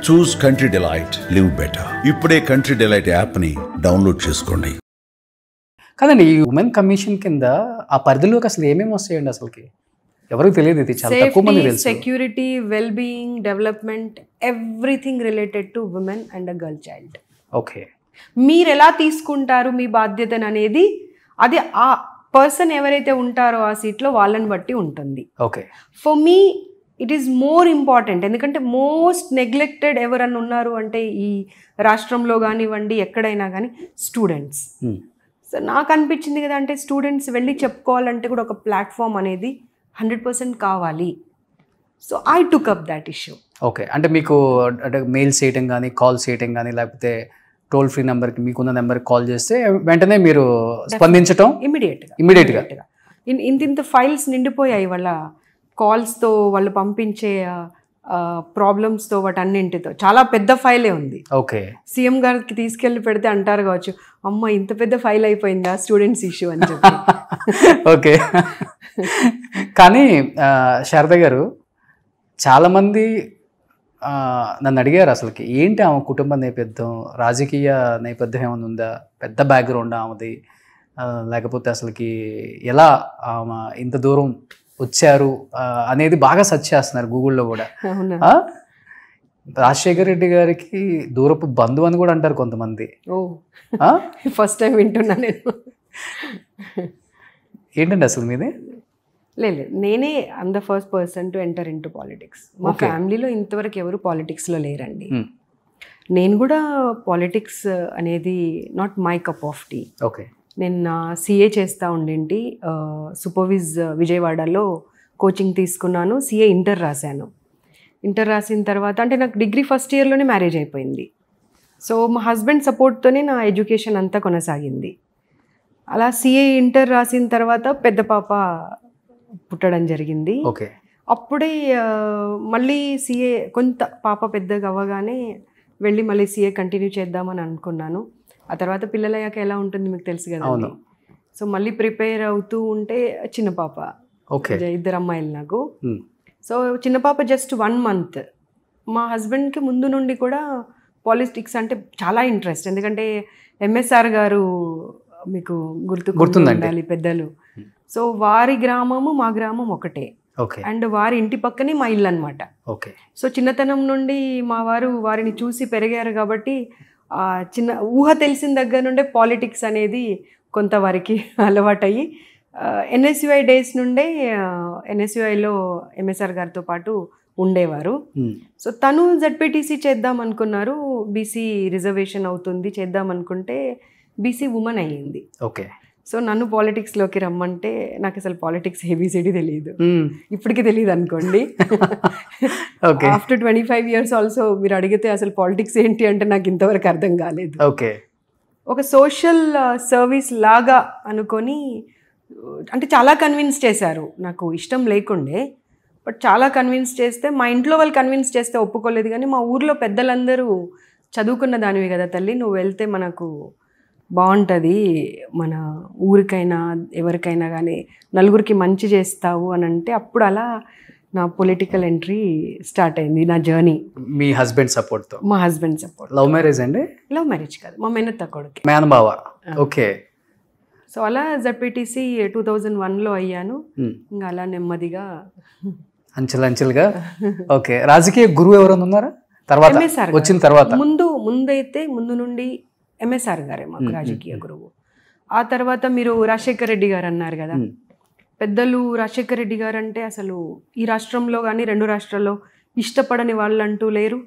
చూస్ country delight, live better. ఇప్పుడే country delight యాప్ని download చేసుకోండి. కాదండి, ఈ ఉమెన్ కమిషన్ కింద ఆ పరిధిలోకి అసలు ఏమేమి వస్తాయండి? అసలుకి ఎవరికి తెలియదు, ఇది చాలా తక్కువ మంది తెలుసు. Security, well being, development, everything related to women and a girl child. Okay, మీరు ఎలా తీసుకుంటారు మీ బాధ్యతను అనేది, అది ఆ పర్సన్ ఎవరైతే ఉంటారో ఆ సీట్లో వాళ్ళని బట్టి ఉంటుంది. Okay, for me it is more important. ఎందుకంటే మోస్ట్ నెగ్లెక్టెడ్ ఎవరన్నా ఉన్నారు అంటే ఈ రాష్ట్రంలో కానివ్వండి, ఎక్కడైనా కానీ స్టూడెంట్స్. సో నాకు అనిపించింది కదా, అంటే స్టూడెంట్స్ వెళ్ళి చెప్పుకోవాలంటే కూడా ఒక ప్లాట్ఫామ్ అనేది 100% కావాలి. So I took up that issue. Okay, అంటే మీకు అంటే మెయిల్స్ చేయటం కానీ, కాల్స్ చేయటం కానీ, లేకపోతే టోల్ ఫ్రీ నెంబర్కి, మీకున్న నెంబర్కి కాల్ చేస్తే వెంటనే మీరు స్పందించటం ఇమీడియట్గా. ఇంత ఫైల్స్ నిండిపోయాయి వాళ్ళ కాల్స్తో, వాళ్ళు పంపించే ప్రాబ్లమ్స్తో, వాటన్నింటితో. చాలా పెద్ద ఫైలే ఉంది. ఓకే, సీఎం గారికి తీసుకెళ్ళి పెడితే అంటారు కావచ్చు, అమ్మ ఇంత పెద్ద ఫైల్ అయిపోయిందా స్టూడెంట్స్ ఇష్యూ అని చెప్పి. ఓకే, కానీ శారద గారు, చాలామంది నన్ను అడిగారు అసలుకి ఏంటి ఆమె కుటుంబ నేపథ్యం, రాజకీయ నేపథ్యం ఏమైనా ఉందా, పెద్ద బ్యాక్గ్రౌండ్ ఆమెది, లేకపోతే అసలుకి ఎలా ఆమె ఇంత దూరం వచ్చారు అనేది బాగా సెర్చ్ చేస్తున్నారు గూగుల్లో కూడా. రాజశేఖర్ రెడ్డి గారికి దూరపు బంధువు అని కూడా అంటారు కొంతమంది. ఫస్ట్ టైం వింటున్నా నేను. ఏంటండి అసలు మీది? లేదు, నేనే I'm the first person to enter in to politics. మా ఫ్యామిలీలో ఇంతవరకు ఎవరు పాలిటిక్స్లో లేరండి. నేను కూడా పాలిటిక్స్ అనేది not my cup of tea. Okay, నేను సిఏ చేస్తూ ఉండేంటి, సూపర్విజ్ విజయవాడలో కోచింగ్ తీసుకున్నాను. సిఏ ఇంటర్ రాశాను. ఇంటర్ రాసిన తర్వాత అంటే నాకు డిగ్రీ ఫస్ట్ ఇయర్లోనే మ్యారేజ్ అయిపోయింది. సో మా హస్బెండ్ సపోర్ట్తోనే నా ఎడ్యుకేషన్ అంతా కొనసాగింది. అలా సిఏ ఇంటర్ రాసిన తర్వాత పెద్ద పాప పుట్టడం జరిగింది. ఓకే, అప్పుడే మళ్ళీ సిఏ కొంత పాప పెద్దగా అవ్వగానే వెళ్ళి మళ్ళీ సిఏ కంటిన్యూ చేద్దామని అనుకున్నాను. ఆ తర్వాత పిల్లలయ్యాక ఎలా ఉంటుంది మీకు తెలుసు కదండి. సో మళ్ళీ ప్రిపేర్ అవుతూ ఉంటే చిన్న పాప, ఇద్దరు అమ్మాయిలు నాకు. సో చిన్న పాప జస్ట్ 1 month. మా హస్బెండ్కి ముందు నుండి కూడా పాలిటిక్స్ అంటే చాలా ఇంట్రెస్ట్. ఎందుకంటే ఎంఎస్ఆర్ గారు మీకు గుర్తుండాలి పెద్దలు. సో వారి గ్రామము మా గ్రామం ఒకటే, అండ్ వారి ఇంటి పక్కనే మా ఇల్లు అనమాట. సో చిన్నతనం నుండి మా వారు వారిని చూసి పెరిగారు కాబట్టి చిన్న ఊహ తెలిసిన దగ్గర నుండే పాలిటిక్స్ అనేది కొంత వారికి అలవాటయ్యి ఎన్ఎస్యుఐ డేస్ నుండే ఎన్ఎస్యుఐలో ఎంఎస్ఆర్ గారితో పాటు ఉండేవారు. సో తను జెడ్పీటీసీ చేద్దాం అనుకున్నారు. బీసీ రిజర్వేషన్ అవుతుంది చేద్దాం అనుకుంటే బీసీ ఉమెన్ అయ్యింది. ఓకే, సో నన్ను పాలిటిక్స్లోకి రమ్మంటే నాకు అసలు పాలిటిక్స్ ఏబిసిడి తెలియదు, ఇప్పటికీ తెలియదు అనుకోండి. ఆఫ్టర్ 25 years ఆల్సో మీరు అడిగితే అసలు పాలిటిక్స్ ఏంటి అంటే నాకు ఇంతవరకు అర్థం కాలేదు. ఓకే, ఒక సోషల్ సర్వీస్ లాగా అనుకొని, అంటే చాలా కన్విన్స్ చేశారు. నాకు ఇష్టం లేకుండే, బట్ చాలా కన్విన్స్ చేస్తే, మా ఇంట్లో వాళ్ళు కన్విన్స్ చేస్తే ఒప్పుకోలేదు. కానీ మా ఊర్లో పెద్దలందరూ చదువుకున్న దానివి కదా తల్లి, నువ్వు వెళ్తే మనకు బాగుంటుంది, మన ఊరికైనా ఎవరికైనా కానీ నలుగురికి మంచి చేస్తావు అని అంటే, అప్పుడు అలా నా పొలిటికల్ ఎంట్రీ స్టార్ట్ అయింది, నా జర్నీ. మీ హస్బెండ్ సపోర్ట్తో? మా హస్బెండ్ సపోర్ట్. లవ్ మ్యారేజ్ అండి? లవ్ మ్యారేజ్ కాదు, మా మేనత్త కొడుకు, మేనబావ. ఓకే, సో అలా జెడ్పీటీసీ 2001లో అయ్యాను. ఇంకా అలా నెమ్మదిగా అంచెలంచెలుగా. ఓకే, రాజకీయ గురువు ఎవరైనా ఉన్నారా తర్వాత వచ్చిన తర్వాత? ముందు నుండి ఎంఎస్ఆర్ గారే మాకు రాజకీయ గురువు. ఆ తర్వాత మీరు రాజశేఖర్ రెడ్డి గారు అన్నారు కదా, పెద్దలు రాజశేఖర్ రెడ్డి గారు అంటే అసలు ఈ రాష్ట్రంలో కానీ 2 రాష్ట్రాల్లో ఇష్టపడని వాళ్ళంటూ లేరు,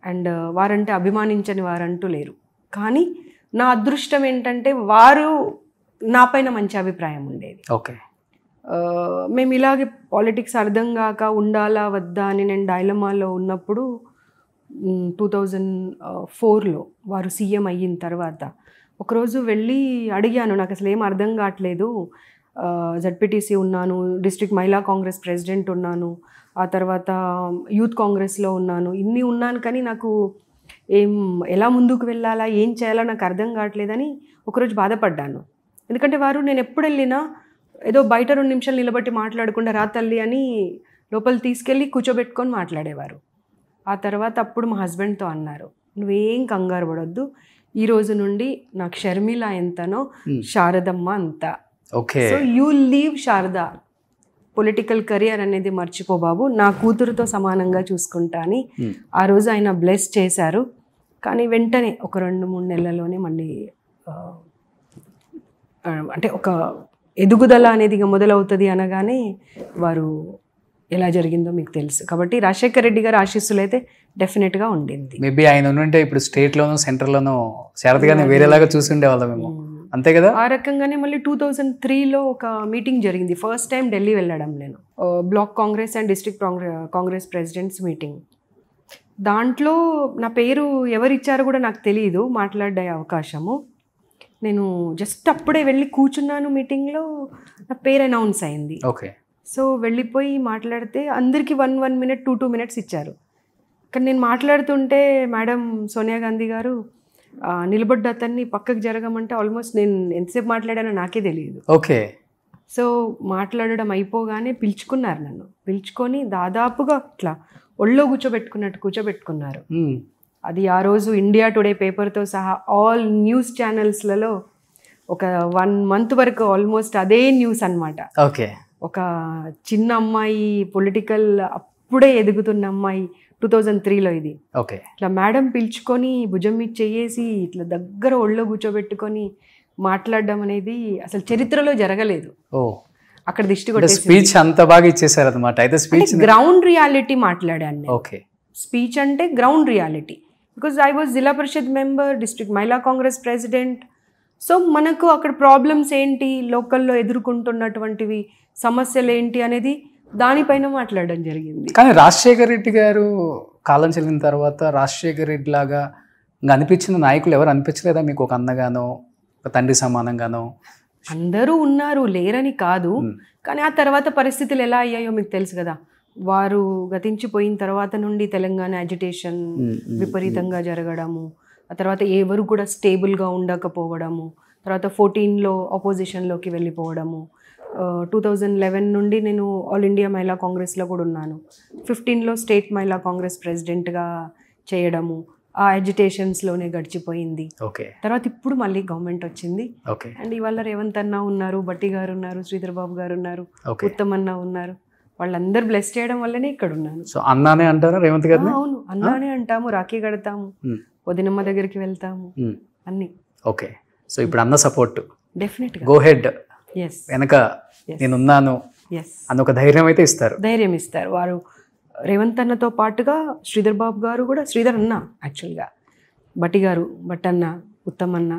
అండ్ వారంటే అభిమానించని వారంటూ లేరు. కానీ నా అదృష్టం ఏంటంటే వారు నా పైన మంచి అభిప్రాయం ఉండేది. ఓకే, మేము ఇలాగే పాలిటిక్స్ అర్థం కాక ఉండాలా వద్దా అని నేను డైలమాలో ఉన్నప్పుడు 2004లో వారు సీఎం అయిన తర్వాత ఒకరోజు వెళ్ళి అడిగాను, నాకు అసలు ఏం అర్థం కావట్లేదు, జెడ్పీటీసీ ఉన్నాను, డిస్ట్రిక్ట్ మహిళా కాంగ్రెస్ ప్రెసిడెంట్ ఉన్నాను, ఆ తర్వాత యూత్ కాంగ్రెస్లో ఉన్నాను, ఇన్ని ఉన్నాను కానీ నాకు ఎలా ముందుకు వెళ్ళాలా, ఏం చేయాలో నాకు అర్థం కావట్లేదని ఒకరోజు బాధపడ్డాను. ఎందుకంటే వారు నేను ఎప్పుడు వెళ్ళినా ఏదో బయట 2 నిమిషాలు నిలబట్టి మాట్లాడకుండా రా తల్లి అని లోపల తీసుకెళ్ళి కూర్చోబెట్టుకొని మాట్లాడేవారు. ఆ తర్వాత అప్పుడు మా హస్బెండ్తో అన్నారు, నువ్వేం కంగారు పడొద్దు, ఈ రోజు నుండి నాకు షర్మిల ఎంతనో శారదమ్మ అంత. Okay. So you leave Sharada, political career అనేది మర్చిపో బాబు, నా కూతురుతో సమానంగా చూసుకుంటా అని ఆ రోజు ఆయన బ్లెస్ చేశారు. కానీ వెంటనే ఒక 2-3 నెలల్లోనే మళ్ళీ అంటే ఒక ఎదుగుదల అనేది ఇక మొదలవుతుంది అనగానే వారు ఎలా జరిగిందో మీకు తెలుసు. కాబట్టి రాజశేఖర్ రెడ్డి గారి ఆశీస్సులు అయితే డెఫినెట్గా ఉండింది. మేబీ ఆయన ఉంటే ఇప్పుడు స్టేట్లోనూ సెంటర్లోనూ శారద గారిని వేరేలాగా చూసి ఉండేవాళ్ళం మేము, అంతే కదా. ఆ రకంగానే మళ్ళీ 2003లో ఒక మీటింగ్ జరిగింది. ఫస్ట్ టైం ఢిల్లీ వెళ్ళడం నేను, block Congress and district Congress presidents meeting. దాంట్లో నా పేరు ఎవరు ఇచ్చారో కూడా నాకు తెలియదు, మాట్లాడే అవకాశము. నేను జస్ట్ అప్పుడే వెళ్ళి కూర్చున్నాను మీటింగ్లో, నా పేరు అనౌన్స్ అయింది. ఓకే. సో వెళ్ళిపోయి మాట్లాడితే అందరికీ 1 minute 2 minutes ఇచ్చారు. కానీ నేను మాట్లాడుతుంటే మేడం సోనియా గాంధీ గారు నిలబడ్డ అతన్ని పక్కకు జరగమంటే ఆల్మోస్ట్ నేను ఎంతసేపు మాట్లాడానో నాకే తెలియదు. ఓకే. సో మాట్లాడడం అయిపోగానే పిలుచుకున్నారు నన్ను, పిలుచుకొని దాదాపుగా ఇట్లా ఒళ్ళో కూర్చోబెట్టుకున్నారు. అది ఆ రోజు ఇండియా టుడే పేపర్తో సహా ఆల్ న్యూస్ ఛానల్స్లలో ఒక 1 month వరకు ఆల్మోస్ట్ అదే న్యూస్ అన్నమాట. ఓకే. ఒక చిన్న అమ్మాయి, పొలిటికల్ అప్పుడే ఎదుగుతున్న అమ్మాయి, 2003లో ఇది. ఓకే. ఇట్లా మేడం పిలుచుకొని భుజం మీద చెయ్యేసి ఇట్లా దగ్గర ఒళ్ళో కూర్చోబెట్టుకొని మాట్లాడడం అనేది అసలు చరిత్రలో జరగలేదు. ఓ, అక్కడ దిష్టి కొట్టేసి స్పీచ్ అంత బాగా ఇచ్చేసారు అనమాట. అయితే స్పీచ్ గ్రౌండ్ రియాలిటీ మాట్లాడాను. ఓకే. స్పీచ్ అంటే ground reality, because I was జిల్లా పరిషత్ మెంబర్, డిస్ట్రిక్ట్ మహిళా కాంగ్రెస్ ప్రెసిడెంట్. సో మనకు అక్కడ ప్రాబ్లమ్స్ ఏంటి, లోకల్లో ఎదుర్కొంటున్నటువంటివి సమస్యలు ఏంటి అనేది దానిపైన మాట్లాడడం జరిగింది. కానీ రాజశేఖర్ రెడ్డి గారు కాలం చెల్లిన తర్వాత రాజశేఖర్ రెడ్డి లాగా ఇంకా అనిపించిన నాయకులు ఎవరు అనిపించలేదా మీకు? ఒక అన్నగానో, ఒక తండ్రి సమానంగానో? అందరూ ఉన్నారు, లేరని కాదు. కానీ ఆ తర్వాత పరిస్థితులు ఎలా అయ్యాయో మీకు తెలుసు కదా. వారు గతించిపోయిన తర్వాత నుండి తెలంగాణ అజిటేషన్ విపరీతంగా జరగడము, ఆ తర్వాత ఎవరు కూడా స్టేబుల్గా ఉండకపోవడము, తర్వాత 14లో ఆపోజిషన్లోకి వెళ్ళిపోవడము, 2011 నుండి నేను ఆల్ ఇండియా మహిళా కాంగ్రెస్లో కూడా ఉన్నాను, 15లో స్టేట్ మహిళా కాంగ్రెస్ ప్రెసిడెంట్గా చేయడము, ఆ అజిటేషన్స్లోనే గడిచిపోయింది. ఓకే. తర్వాత ఇప్పుడు మళ్ళీ గవర్నమెంట్ వచ్చింది. ఓకే. అండ్ ఇవాళ రేవంత్ అన్న ఉన్నారు, బట్టి గారు ఉన్నారు, శ్రీధర్ బాబు గారు ఉన్నారు, ఉత్తమ్ అన్న ఉన్నారు. వాళ్ళందరూ బ్లెస్ చేయడం వల్లనే ఇక్కడ ఉన్నాను. సో అన్నానే అంటారా రేవంత్ గారిని? అవును, అన్నానే అంటాము, రాఖీ కడతాము, వదినమ్మ దగ్గరికి వెళ్తాము, అన్ని. ఓకే. సో ఇప్పుడు అన్న సపోర్ట్ డెఫినెట్గా, గో హెడ్, ఎస్, వెనక నేనున్నాను అని ఒక ధైర్యం అయితే ఇస్తారు. ధైర్యం ఇస్తారు వారు. రేవంత్ అన్నతో పాటుగా శ్రీధర్ బాబు గారు కూడా, శ్రీధర్ అన్న యాక్చువల్గా, బట్టి గారు, బట్టన్న, ఉత్తమ్ అన్న,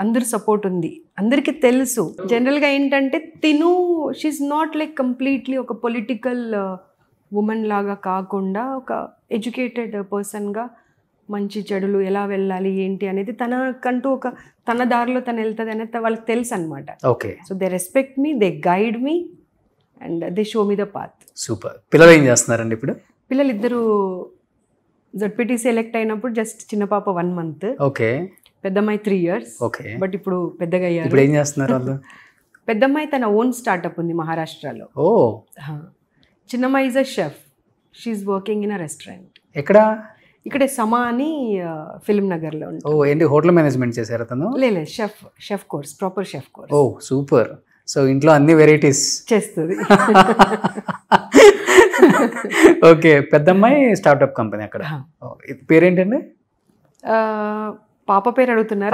అందరు సపోర్ట్ ఉంది, అందరికీ తెలుసు. జనరల్గా ఏంటంటే షీఈ్ నాట్ లైక్ కంప్లీట్లీ ఒక పొలిటికల్ ఉమెన్ లాగా కాకుండా ఒక ఎడ్యుకేటెడ్ పర్సన్గా మంచి చెడులు ఎలా వెళ్ళాలి ఏంటి అనేది తనకంటూ ఒక తన దారిలో తను వెళ్తుంది అనేది వాళ్ళకి తెలుసు అనమాట. Okay. So they respect me, they guide me and they show me the path. Super. పిల్లలు ఏం చేస్తున్నారండి ఇప్పుడు? పిల్లలు ఇద్దరు జడ్పీటీసీ ఎలెక్ట్ అయినప్పుడు జస్ట్ చిన్న పాప 1 month, ఓకే, పెద్దమ్మాయి 3 years. ఓకే. బట్ ఇప్పుడు పెద్దగా అయ్యారు. ఇప్పుడు ఏం చేస్తున్నారు వాళ్ళు? పెద్దమ్మాయి తన ఓన్ స్టార్ట్అప్ ఉంది మహారాష్ట్రలో. ఓ. చిన్నమ్మాయి is a chef, she's working in a restaurant. ఎక్కడ? ఇక్కడే సమా అని ఫిల్మ్ నగర్లో ఉంటుంది. ఓ, ఏంటి హోటల్ మేనేజ్మెంట్ చేశారు తను? లేదు, chef course, proper chef course. Oh super. So ఇంట్లో అన్ని వెరైటీస్ చేస్తుంది. ఓకే. పెద్దమ్మాయి స్టార్ట్అప్ కంపెనీ అక్కడ. పేరేంటండి? పాప పేరు అడుగుతున్నారు.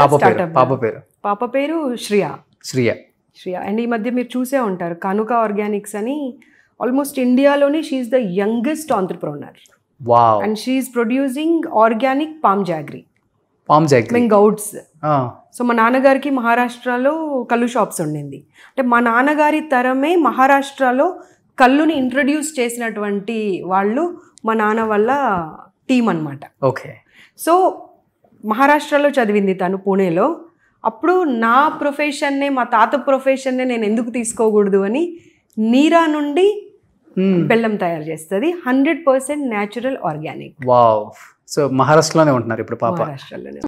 పాప పేరు శ్రియ. అండ్ ఈ మధ్య మీరు చూసే ఉంటారు, కనుక ఆర్గానిక్స్ అని. ఆల్మోస్ట్ ఇండియాలోనే she's the youngest entrepreneur. Wow. And she's producing organic palm jaggery goods. So మా నాన్నగారికి మహారాష్ట్రలో కళ్ళు షాప్స్ ఉండింది. అంటే మా నాన్నగారి తరమే మహారాష్ట్రలో కళ్ళుని ఇంట్రడ్యూస్ చేసినటువంటి వాళ్ళు మా నాన్న వాళ్ళ టీం అన్నమాట. ఓకే. సో మహారాష్ట్రలో చదివింది తను, పూణేలో. అప్పుడు నా ప్రొఫెషన్నే, మా తాత ప్రొఫెషన్నే నేను ఎందుకు తీసుకోకూడదు అని నీరా నుండి బెల్లం తయారు చేస్తుంది, 100% న్యాచురల్ ఆర్గానిక్. వావ్. సో మహారాష్ట్రలోనే ఉంటున్నారు ఇప్పుడు పాప? మహారాష్ట్రలోనే.